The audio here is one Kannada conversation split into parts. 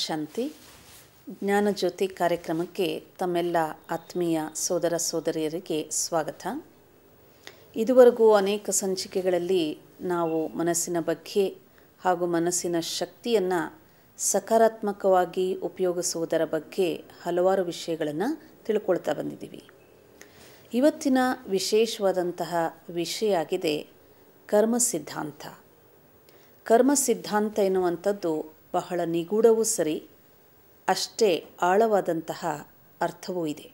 ಶಾಂತಿ. ಜ್ಞಾನಜ್ಯೋತಿ ಕಾರ್ಯಕ್ರಮಕ್ಕೆ ತಮ್ಮೆಲ್ಲ ಆತ್ಮೀಯ ಸೋದರ ಸೋದರಿಯರಿಗೆ ಸ್ವಾಗತ. ಇದುವರೆಗೂ ಅನೇಕ ಸಂಚಿಕೆಗಳಲ್ಲಿ ನಾವು ಮನಸ್ಸಿನ ಬಗ್ಗೆ ಹಾಗೂ ಮನಸ್ಸಿನ ಶಕ್ತಿಯನ್ನು ಸಕಾರಾತ್ಮಕವಾಗಿ ಉಪಯೋಗಿಸುವುದರ ಬಗ್ಗೆ ಹಲವಾರು ವಿಷಯಗಳನ್ನು ತಿಳ್ಕೊಳ್ತಾ ಬಂದಿದ್ದೀವಿ. ಇವತ್ತಿನ ವಿಶೇಷವಾದಂತಹ ವಿಷಯ ಆಗಿದೆ ಕರ್ಮ ಸಿದ್ಧಾಂತ. ಕರ್ಮ ಸಿದ್ಧಾಂತ ಎನ್ನುವಂಥದ್ದು ಬಹಳ ನಿಗೂಢವೂ ಸರಿ, ಅಷ್ಟೇ ಆಳವಾದಂತಹ ಅರ್ಥವೂ ಇದೆ.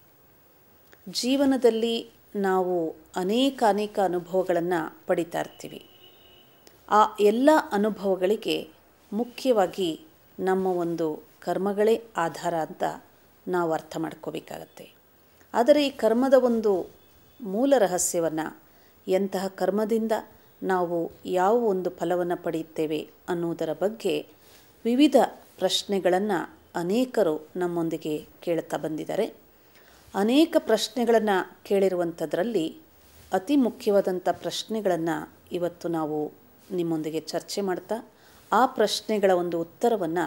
ಜೀವನದಲ್ಲಿ ನಾವು ಅನೇಕ ಅನುಭವಗಳನ್ನು ಪಡಿತಾ ಇರ್ತೀವಿ. ಆ ಎಲ್ಲ ಅನುಭವಗಳಿಗೆ ಮುಖ್ಯವಾಗಿ ನಮ್ಮ ಒಂದು ಕರ್ಮಗಳೇ ಆಧಾರ ಅಂತ ನಾವು ಅರ್ಥ ಮಾಡ್ಕೋಬೇಕಾಗತ್ತೆ. ಆದರೆ ಈ ಕರ್ಮದ ಒಂದು ಮೂಲ ರಹಸ್ಯವನ್ನು, ಎಂತಹ ಕರ್ಮದಿಂದ ನಾವು ಯಾವ ಒಂದು ಫಲವನ್ನು ಪಡೆಯುತ್ತೇವೆ ಅನ್ನುವುದರ ಬಗ್ಗೆ ವಿವಿಧ ಪ್ರಶ್ನೆಗಳನ್ನು ಅನೇಕರು ನಮ್ಮೊಂದಿಗೆ ಕೇಳುತ್ತಾ ಬಂದಿದ್ದಾರೆ. ಅನೇಕ ಪ್ರಶ್ನೆಗಳನ್ನು ಕೇಳಿರುವಂಥದ್ರಲ್ಲಿ ಅತಿ ಮುಖ್ಯವಾದಂಥ ಪ್ರಶ್ನೆಗಳನ್ನು ಇವತ್ತು ನಾವು ನಿಮ್ಮೊಂದಿಗೆ ಚರ್ಚೆ ಮಾಡ್ತಾ ಆ ಪ್ರಶ್ನೆಗಳ ಒಂದು ಉತ್ತರವನ್ನು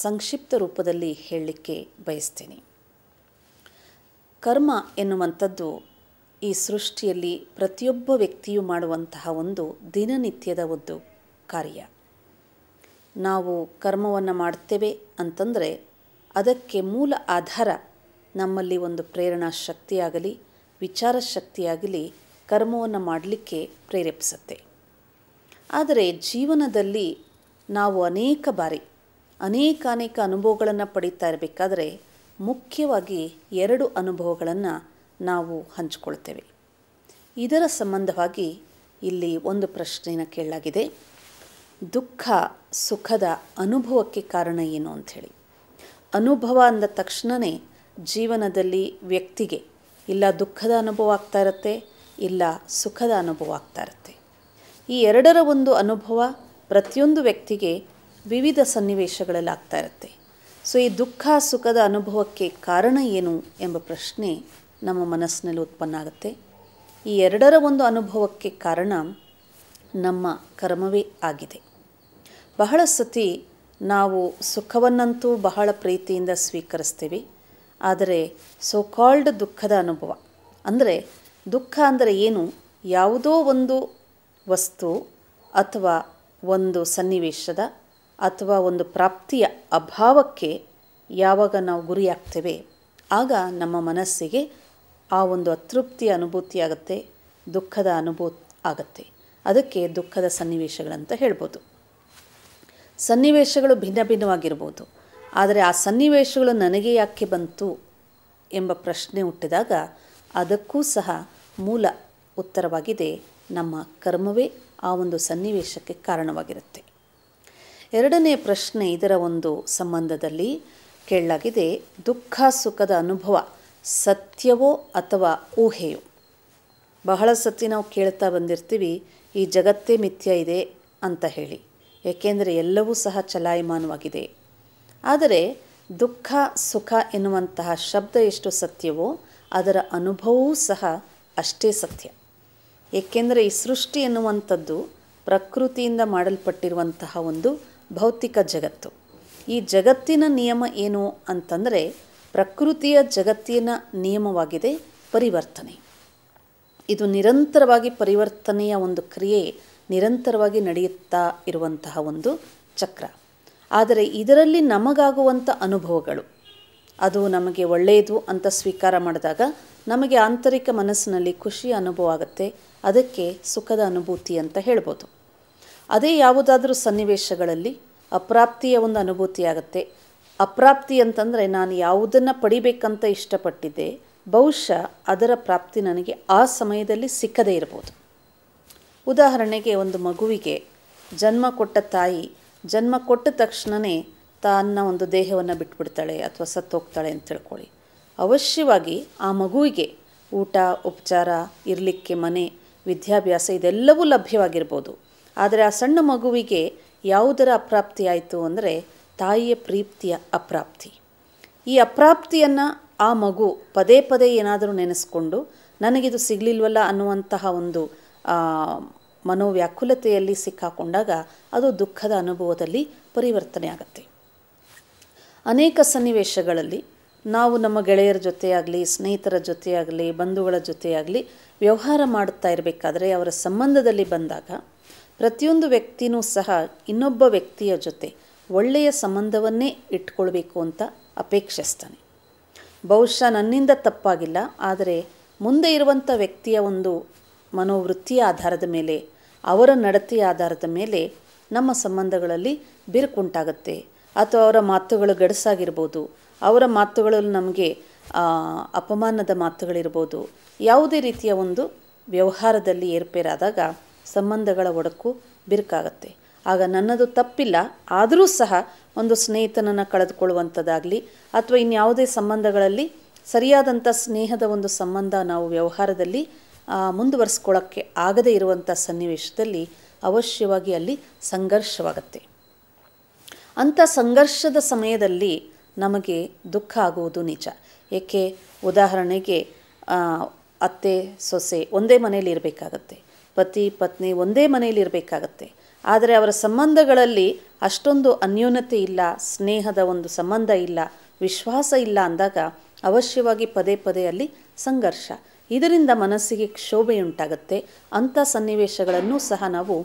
ಸಂಕ್ಷಿಪ್ತ ರೂಪದಲ್ಲಿ ಹೇಳಲಿಕ್ಕೆ ಬಯಸ್ತೇನೆ. ಕರ್ಮ ಎನ್ನುವಂಥದ್ದು ಈ ಸೃಷ್ಟಿಯಲ್ಲಿ ಪ್ರತಿಯೊಬ್ಬ ವ್ಯಕ್ತಿಯು ಮಾಡುವಂತಹ ಒಂದು ದಿನನಿತ್ಯದ ಒಂದು ಕಾರ್ಯ. ನಾವು ಕರ್ಮವನ್ನು ಮಾಡ್ತೇವೆ ಅಂತಂದರೆ ಅದಕ್ಕೆ ಮೂಲ ಆಧಾರ ನಮ್ಮಲ್ಲಿ ಒಂದು ಪ್ರೇರಣಾ ಶಕ್ತಿಯಾಗಲಿ ವಿಚಾರ ಶಕ್ತಿಯಾಗಲಿ ಕರ್ಮವನ್ನು ಮಾಡಲಿಕ್ಕೆ ಪ್ರೇರೇಪಿಸುತ್ತೆ. ಆದರೆ ಜೀವನದಲ್ಲಿ ನಾವು ಅನೇಕ ಬಾರಿ ಅನೇಕ ಅನುಭವಗಳನ್ನು ಪಡೀತಾ ಇರಬೇಕಾದ್ರೆ ಮುಖ್ಯವಾಗಿ ಎರಡು ಅನುಭವಗಳನ್ನು ನಾವು ಹಂಚಿಕೊಳ್ತೇವೆ. ಇದರ ಸಂಬಂಧವಾಗಿ ಇಲ್ಲಿ ಒಂದು ಪ್ರಶ್ನೆಯನ್ನು ಕೇಳಲಾಗಿದೆ. ದುಃಖ ಸುಖದ ಅನುಭವಕ್ಕೆ ಕಾರಣ ಏನು ಅಂಥೇಳಿ. ಅನುಭವ ಅಂದ ತಕ್ಷಣವೇ ಜೀವನದಲ್ಲಿ ವ್ಯಕ್ತಿಗೆ ಇಲ್ಲ ದುಃಖದ ಅನುಭವ ಆಗ್ತಾ ಇರುತ್ತೆ, ಇಲ್ಲ ಸುಖದ ಅನುಭವ ಆಗ್ತಾ ಇರುತ್ತೆ. ಈ ಎರಡರ ಒಂದು ಅನುಭವ ಪ್ರತಿಯೊಂದು ವ್ಯಕ್ತಿಗೆ ವಿವಿಧ ಸನ್ನಿವೇಶಗಳಲ್ಲಿ ಆಗ್ತಾ ಇರುತ್ತೆ. ಸೊ ಈ ದುಃಖ ಸುಖದ ಅನುಭವಕ್ಕೆ ಕಾರಣ ಏನು ಎಂಬ ಪ್ರಶ್ನೆ ನಮ್ಮ ಮನಸ್ಸಿನಲ್ಲಿ ಉತ್ಪನ್ನ ಆಗುತ್ತೆ. ಈ ಎರಡರ ಒಂದು ಅನುಭವಕ್ಕೆ ಕಾರಣ ನಮ್ಮ ಕರ್ಮವೇ ಆಗಿದೆ. ಬಹಳ ಸತಿ ನಾವು ಸುಖವನ್ನಂತೂ ಬಹಳ ಪ್ರೀತಿಯಿಂದ ಸ್ವೀಕರಿಸ್ತೇವೆ. ಆದರೆ ಸೋಕಾಲ್ಡ್ ದುಃಖದ ಅನುಭವ ಅಂದರೆ ದುಃಖ ಅಂದರೆ ಏನು, ಯಾವುದೋ ಒಂದು ವಸ್ತು ಅಥವಾ ಒಂದು ಸನ್ನಿವೇಶದ ಅಥವಾ ಒಂದು ಪ್ರಾಪ್ತಿಯ ಅಭಾವಕ್ಕೆ ಯಾವಾಗ ನಾವು ಗುರಿಯಾಗ್ತೇವೆ ಆಗ ನಮ್ಮ ಮನಸ್ಸಿಗೆ ಆ ಒಂದು ಅತೃಪ್ತಿಯ ಅನುಭೂತಿ ಆಗುತ್ತೆ, ದುಃಖದ ಅನುಭೂತಿ ಆಗುತ್ತೆ. ಅದಕ್ಕೆ ದುಃಖದ ಸನ್ನಿವೇಶಗಳಂತ ಹೇಳ್ಬೋದು. ಸನ್ನಿವೇಶಗಳು ಭಿನ್ನ ಭಿನ್ನವಾಗಿರ್ಬೋದು, ಆದರೆ ಆ ಸನ್ನಿವೇಶಗಳು ನನಗೆ ಯಾಕೆ ಬಂತು ಎಂಬ ಪ್ರಶ್ನೆ ಹುಟ್ಟಿದಾಗ ಅದಕ್ಕೂ ಸಹ ಮೂಲ ಉತ್ತರವಾಗಿದೆ ನಮ್ಮ ಕರ್ಮವೇ ಆ ಒಂದು ಸನ್ನಿವೇಶಕ್ಕೆ ಕಾರಣವಾಗಿರುತ್ತೆ. ಎರಡನೇ ಪ್ರಶ್ನೆ ಇದರ ಒಂದು ಸಂಬಂಧದಲ್ಲಿ ಕೇಳಲಾಗಿದೆ. ದುಃಖ ಸುಖದ ಅನುಭವ ಸತ್ಯವೋ ಅಥವಾ ಊಹೆಯೋ? ಬಹಳ ಸತಿ ನಾವು ಕೇಳ್ತಾ ಬಂದಿರ್ತೀವಿ ಈ ಜಗತ್ತೇ ಮಿಥ್ಯ ಇದೆ ಅಂತ ಹೇಳಿ, ಏಕೆಂದರೆ ಎಲ್ಲವೂ ಸಹ ಚಲಾಯಮಾನವಾಗಿದೆ. ಆದರೆ ದುಃಖ ಸುಖ ಎನ್ನುವಂತಹ ಶಬ್ದ ಎಷ್ಟು ಸತ್ಯವೋ ಅದರ ಅನುಭವವೂ ಸಹ ಅಷ್ಟೇ ಸತ್ಯ. ಏಕೆಂದರೆ ಈ ಸೃಷ್ಟಿ ಎನ್ನುವಂಥದ್ದು ಪ್ರಕೃತಿಯಿಂದ ಮಾಡಲ್ಪಟ್ಟಿರುವಂತಹ ಒಂದು ಭೌತಿಕ ಜಗತ್ತು. ಈ ಜಗತ್ತಿನ ನಿಯಮ ಏನು ಅಂತಂದರೆ ಪ್ರಕೃತಿಯ ಜಗತ್ತಿನ ನಿಯಮವಾಗಿದೆ ಪರಿವರ್ತನೆ. ಇದು ನಿರಂತರವಾಗಿ ಪರಿವರ್ತನೆಯ ಒಂದು ಕ್ರಿಯೆ ನಿರಂತರವಾಗಿ ನಡೆಯುತ್ತಾ ಇರುವಂತಹ ಒಂದು ಚಕ್ರ. ಆದರೆ ಇದರಲ್ಲಿ ನಮಗಾಗುವಂಥ ಅನುಭವಗಳು ಅದು ನಮಗೆ ಒಳ್ಳೆಯದು ಅಂತ ಸ್ವೀಕಾರ ಮಾಡಿದಾಗ ನಮಗೆ ಆಂತರಿಕ ಮನಸ್ಸಿನಲ್ಲಿ ಖುಷಿಯ ಅನುಭವ ಆಗುತ್ತೆ. ಅದಕ್ಕೆ ಸುಖದ ಅನುಭೂತಿ ಅಂತ ಹೇಳ್ಬೋದು. ಅದೇ ಯಾವುದಾದ್ರೂ ಸನ್ನಿವೇಶಗಳಲ್ಲಿ ಅಪ್ರಾಪ್ತಿಯ ಒಂದು ಅನುಭೂತಿ ಆಗುತ್ತೆ. ಅಪ್ರಾಪ್ತಿ ಅಂತಂದರೆ ನಾನು ಯಾವುದನ್ನು ಪಡಿಬೇಕಂತ ಇಷ್ಟಪಟ್ಟಿದ್ದೆ, ಬಹುಶಃ ಅದರ ಪ್ರಾಪ್ತಿ ನನಗೆ ಆ ಸಮಯದಲ್ಲಿ ಸಿಕ್ಕದೇ ಇರ್ಬೋದು. ಉದಾಹರಣೆಗೆ ಒಂದು ಮಗುವಿಗೆ ಜನ್ಮ ಕೊಟ್ಟ ತಾಯಿ ಜನ್ಮ ಕೊಟ್ಟ ತಕ್ಷಣವೇ ತನ್ನ ಒಂದು ದೇಹವನ್ನು ಬಿಟ್ಬಿಡ್ತಾಳೆ ಅಥವಾ ಸತ್ತೋಗ್ತಾಳೆ ಅಂತ ತಿಳ್ಕೊಳ್ಳಿ. ಅವಶ್ಯವಾಗಿ ಆ ಮಗುವಿಗೆ ಊಟ ಉಪಚಾರ ಇರಲಿಕ್ಕೆ ಮನೆ ವಿದ್ಯಾಭ್ಯಾಸ ಇದೆಲ್ಲವೂ ಲಭ್ಯವಾಗಿರ್ಬೋದು. ಆದರೆ ಆ ಸಣ್ಣ ಮಗುವಿಗೆ ಯಾವುದರ ಅಪ್ರಾಪ್ತಿ ಆಯಿತು ಅಂದರೆ ತಾಯಿಯ ಪ್ರೀತಿಯ ಅಪ್ರಾಪ್ತಿ. ಈ ಅಪ್ರಾಪ್ತಿಯನ್ನು ಆ ಮಗು ಪದೇ ಪದೇ ಏನಾದರೂ ನೆನೆಸ್ಕೊಂಡು ನನಗಿದು ಸಿಗಲಿಲ್ವಲ್ಲ ಅನ್ನುವಂತಹ ಒಂದು ಮನೋವ್ಯಾಕುಲತೆಯಲ್ಲಿ ಸಿಕ್ಕಾಕೊಂಡಾಗ ಅದು ದುಃಖದ ಅನುಭವದಲ್ಲಿ ಪರಿವರ್ತನೆ ಆಗುತ್ತೆ. ಅನೇಕ ಸನ್ನಿವೇಶಗಳಲ್ಲಿ ನಾವು ನಮ್ಮ ಗೆಳೆಯರ ಜೊತೆಯಾಗಲಿ, ಸ್ನೇಹಿತರ ಜೊತೆಯಾಗಲಿ, ಬಂಧುಗಳ ಜೊತೆಯಾಗಲಿ ವ್ಯವಹಾರ ಮಾಡುತ್ತಾ ಇರಬೇಕಾದ್ರೆ, ಅವರ ಸಂಬಂಧದಲ್ಲಿ ಬಂದಾಗ ಪ್ರತಿಯೊಂದು ವ್ಯಕ್ತಿಯೂ ಸಹ ಇನ್ನೊಬ್ಬ ವ್ಯಕ್ತಿಯ ಜೊತೆ ಒಳ್ಳೆಯ ಸಂಬಂಧವನ್ನೇ ಇಟ್ಕೊಳ್ಬೇಕು ಅಂತ ಅಪೇಕ್ಷಿಸ್ತಾನೆ. ಬಹುಶಃ ನನ್ನಿಂದ ತಪ್ಪಾಗಿಲ್ಲ, ಆದರೆ ಮುಂದೆ ಇರುವಂಥ ವ್ಯಕ್ತಿಯ ಒಂದು ಮನೋವೃತ್ತಿಯ ಆಧಾರದ ಮೇಲೆ, ಅವರ ನಡತೆಯ ಆಧಾರದ ಮೇಲೆ ನಮ್ಮ ಸಂಬಂಧಗಳಲ್ಲಿ ಬಿರುಕುಂಟಾಗುತ್ತೆ. ಅಥವಾ ಅವರ ಮಾತುಗಳು ಗಡಸಾಗಿರ್ಬೋದು, ಅವರ ಮಾತುಗಳಲ್ಲಿ ನಮಗೆ ಅಪಮಾನದ ಮಾತುಗಳಿರ್ಬೋದು. ಯಾವುದೇ ರೀತಿಯ ಒಂದು ವ್ಯವಹಾರದಲ್ಲಿ ಏರ್ಪೇರಾದಾಗ ಸಂಬಂಧಗಳ ಒಡಕು ಬಿರುಕಾಗತ್ತೆ. ಆಗ ನನ್ನದು ತಪ್ಪಿಲ್ಲ, ಆದರೂ ಸಹ ಒಂದು ಸ್ನೇಹಿತನನ್ನು ಕಳೆದುಕೊಳ್ಳುವಂಥದ್ದಾಗಲಿ ಅಥವಾ ಇನ್ಯಾವುದೇ ಸಂಬಂಧಗಳಲ್ಲಿ ಸರಿಯಾದಂಥ ಸ್ನೇಹದ ಒಂದು ಸಂಬಂಧ ನಾವು ವ್ಯವಹಾರದಲ್ಲಿ ಮುಂದುವರಿಸ್ಕೊಳ್ಳೋಕ್ಕೆ ಆಗದೇ ಇರುವಂಥ ಸನ್ನಿವೇಶದಲ್ಲಿ ಅವಶ್ಯವಾಗಿ ಅಲ್ಲಿ ಸಂಘರ್ಷವಾಗುತ್ತೆ. ಅಂಥ ಸಂಘರ್ಷದ ಸಮಯದಲ್ಲಿ ನಮಗೆ ದುಃಖ ಆಗುವುದು ನಿಜ. ಏಕೆ? ಉದಾಹರಣೆಗೆ ಅತ್ತೆ ಸೊಸೆ ಒಂದೇ ಮನೆಯಲ್ಲಿ ಇರಬೇಕಾಗತ್ತೆ, ಪತಿ ಪತ್ನಿ ಒಂದೇ ಮನೆಯಲ್ಲಿ ಇರಬೇಕಾಗತ್ತೆ. ಆದರೆ ಅವರ ಸಂಬಂಧಗಳಲ್ಲಿ ಅಷ್ಟೊಂದು ಅನ್ಯೋನ್ಯತೆ ಇಲ್ಲ, ಸ್ನೇಹದ ಒಂದು ಸಂಬಂಧ ಇಲ್ಲ, ವಿಶ್ವಾಸ ಇಲ್ಲ ಅಂದಾಗ ಅವಶ್ಯವಾಗಿ ಪದೇ ಪದೇ ಅಲ್ಲಿ ಸಂಘರ್ಷ. ಇದರಿಂದ ಮನಸ್ಸಿಗೆ ಕ್ಷೋಭೆಯುಂಟಾಗುತ್ತೆ. ಅಂಥ ಸನ್ನಿವೇಶಗಳನ್ನು ಸಹ ನಾವು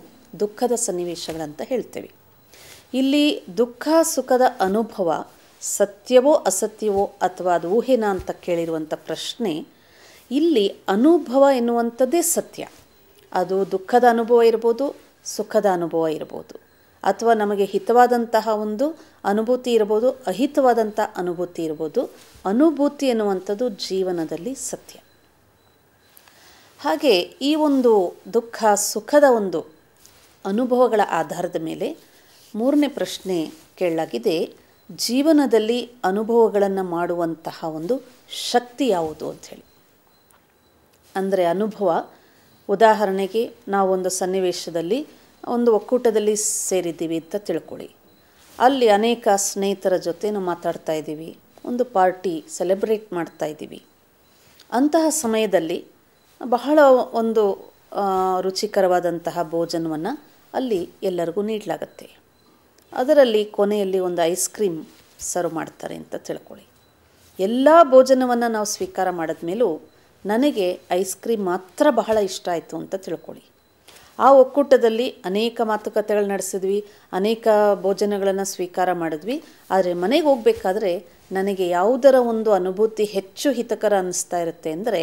ದುಃಖದ ಸನ್ನಿವೇಶಗಳಂತ ಹೇಳ್ತೇವೆ. ಇಲ್ಲಿ ದುಃಖ ಸುಖದ ಅನುಭವ ಸತ್ಯವೋ ಅಸತ್ಯವೋ ಅಥವಾ ಅದು ಊಹೆನಾ ಅಂತ ಕೇಳಿರುವಂಥ ಪ್ರಶ್ನೆ. ಇಲ್ಲಿ ಅನುಭವ ಎನ್ನುವಂಥದ್ದೇ ಸತ್ಯ. ಅದು ದುಃಖದ ಅನುಭವ ಇರ್ಬೋದು, ಸುಖದ ಅನುಭವ ಇರ್ಬೋದು, ಅಥವಾ ನಮಗೆ ಹಿತವಾದಂತಹ ಒಂದು ಅನುಭೂತಿ ಇರ್ಬೋದು, ಅಹಿತವಾದಂಥ ಅನುಭೂತಿ ಇರ್ಬೋದು. ಅನುಭೂತಿ ಎನ್ನುವಂಥದ್ದು ಜೀವನದಲ್ಲಿ ಸತ್ಯ. ಹಾಗೆ ಈ ಒಂದು ದುಃಖ ಸುಖದ ಒಂದು ಅನುಭವಗಳ ಆಧಾರದ ಮೇಲೆ ಮೂರನೇ ಪ್ರಶ್ನೆ ಕೇಳಲಾಗಿದೆ, ಜೀವನದಲ್ಲಿ ಅನುಭವಗಳನ್ನು ಮಾಡುವಂತಹ ಒಂದು ಶಕ್ತಿ ಯಾವುದು ಅಂಥೇಳಿ. ಅಂದರೆ ಅನುಭವ, ಉದಾಹರಣೆಗೆ ನಾವೊಂದು ಸನ್ನಿವೇಶದಲ್ಲಿ ಒಂದು ಒಕ್ಕೂಟದಲ್ಲಿ ಸೇರಿದ್ದೀವಿ ಅಂತ ತಿಳ್ಕೊಳ್ಳಿ. ಅಲ್ಲಿ ಅನೇಕ ಸ್ನೇಹಿತರ ಜೊತೆ ನಾವು ಮಾತಾಡ್ತಾ ಇದ್ದೀವಿ, ಒಂದು ಪಾರ್ಟಿ ಸೆಲೆಬ್ರೇಟ್ ಮಾಡ್ತಾ ಇದ್ದೀವಿ. ಅಂತಹ ಸಮಯದಲ್ಲಿ ಬಹಳ ಒಂದು ರುಚಿಕರವಾದಂತಹ ಭೋಜನವನ್ನು ಅಲ್ಲಿ ಎಲ್ಲರಿಗೂ ನೀಡಲಾಗತ್ತೆ. ಅದರಲ್ಲಿ ಕೊನೆಯಲ್ಲಿ ಒಂದು ಐಸ್ ಕ್ರೀಮ್ ಸರ್ವ್ ಮಾಡ್ತಾರೆ ಅಂತ ತಿಳ್ಕೊಳ್ಳಿ. ಎಲ್ಲ ಭೋಜನವನ್ನು ನಾವು ಸ್ವೀಕಾರ ಮಾಡಿದ ಮೇಲೂ ನನಗೆ ಐಸ್ ಕ್ರೀಮ್ ಮಾತ್ರ ಬಹಳ ಇಷ್ಟ ಆಯಿತು ಅಂತ ತಿಳ್ಕೊಳ್ಳಿ. ಆ ಒಕ್ಕೂಟದಲ್ಲಿ ಅನೇಕ ಮಾತುಕತೆಗಳು ನಡೆಸಿದ್ವಿ, ಅನೇಕ ಭೋಜನಗಳನ್ನು ಸ್ವೀಕಾರ ಮಾಡಿದ್ವಿ. ಆದರೆ ಮನೆಗೆ ಹೋಗಬೇಕಾದ್ರೆ ನನಗೆ ಯಾವುದರ ಒಂದು ಅನುಭೂತಿ ಹೆಚ್ಚು ಹಿತಕರ ಅನ್ನಿಸ್ತಾ ಇರುತ್ತೆ ಅಂದರೆ,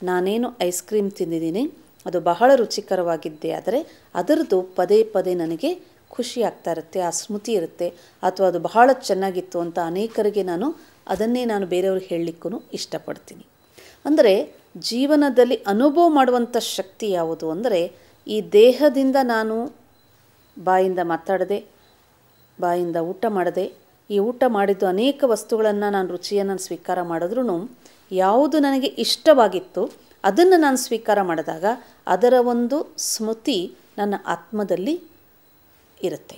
ನಾನೇನು ಐಸ್ ಕ್ರೀಮ್ ತಿಂದಿದ್ದೀನಿ ಅದು ಬಹಳ ರುಚಿಕರವಾಗಿದ್ದೆ, ಆದರೆ ಅದರದ್ದು ಪದೇ ಪದೇ ನನಗೆ ಖುಷಿ ಆಗ್ತಾ ಇರುತ್ತೆ, ಆ ಸ್ಮೃತಿ ಇರುತ್ತೆ, ಅಥವಾ ಅದು ಬಹಳ ಚೆನ್ನಾಗಿತ್ತು ಅಂತ ಅನೇಕರಿಗೆ ಅದನ್ನೇ ನಾನು ಬೇರೆಯವ್ರಿಗೆ ಹೇಳಲಿಕ್ಕೂ ಇಷ್ಟಪಡ್ತೀನಿ. ಅಂದರೆ ಜೀವನದಲ್ಲಿ ಅನುಭವ ಮಾಡುವಂಥ ಶಕ್ತಿ ಯಾವುದು ಅಂದರೆ, ಈ ದೇಹದಿಂದ ನಾನು ಬಾಯಿಂದ ಮಾತಾಡದೆ, ಬಾಯಿಂದ ಊಟ ಮಾಡದೆ, ಈ ಊಟ ಮಾಡಿದ್ದು ಅನೇಕ ವಸ್ತುಗಳನ್ನು ನಾನು ರುಚಿಯನ್ನು ಸ್ವೀಕಾರ ಮಾಡಿದ್ರೂ ಯಾವುದು ನನಗೆ ಇಷ್ಟವಾಗಿತ್ತು ಅದನ್ನು ನಾನು ಸ್ವೀಕಾರ ಮಾಡಿದಾಗ ಅದರ ಒಂದು ಸ್ಮೃತಿ ನನ್ನ ಆತ್ಮದಲ್ಲಿ ಇರುತ್ತೆ.